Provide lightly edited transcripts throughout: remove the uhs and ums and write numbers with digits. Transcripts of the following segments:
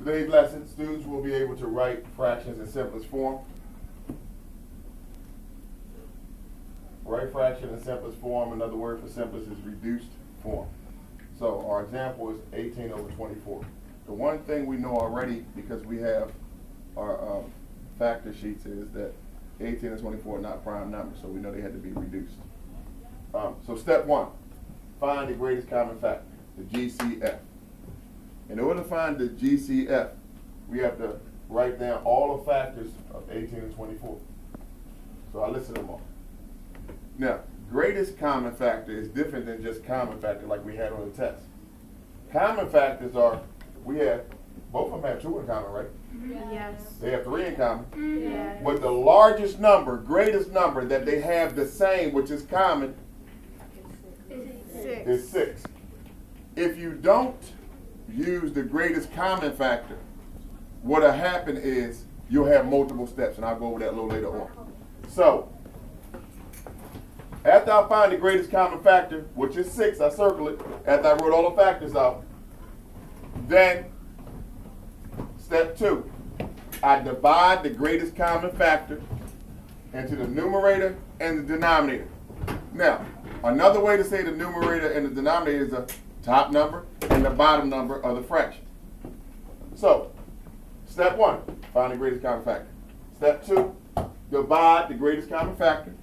Today's lesson, students will be able to write fractions in simplest form. Write fraction in simplest form. Another word for simplest is reduced form. So our example is 18 over 24. The one thing we know already, because we have our factor sheets, is that 18 and 24 are not prime numbers, so we know they had to be reduced. So step one, find the greatest common factor, the GCF. In order to find the GCF, we have to write down all the factors of 18 and 24. So I listed them all. Now, greatest common factor is different than just common factor like we had on the test. Common factors are, both of them have 2 in common, right? Yes. They have 3 in common. Yes. But the largest number, greatest number that they have the same, which is common, is 6. If you don't use the greatest common factor, what'll happen is you'll have multiple steps, and I'll go over that a little later on. So, after I find the greatest common factor, which is 6, I circle it, after I wrote all the factors out, then step 2, I divide the greatest common factor into the numerator and the denominator. Now, another way to say the numerator and the denominator is the top number and the bottom number of the fraction. So, step 1, find the greatest common factor. Step 2, divide the greatest common factor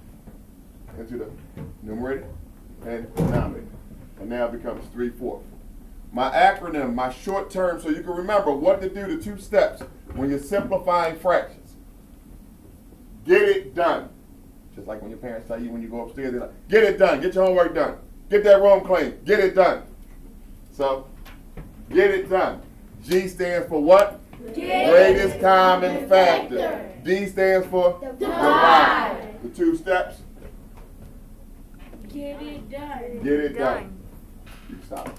into the numerator and denominator. And now it becomes 3/4. My acronym, my short term, so you can remember what to do, the 2 steps when you're simplifying fractions. Get it done. Just like when your parents tell you when you go upstairs, they're like, get it done, get your homework done, get that room clean, get it done. So, get it done. G stands for what? Greatest common factor. D stands for divide. The 2 steps. Get it done. Get it done. You can stop.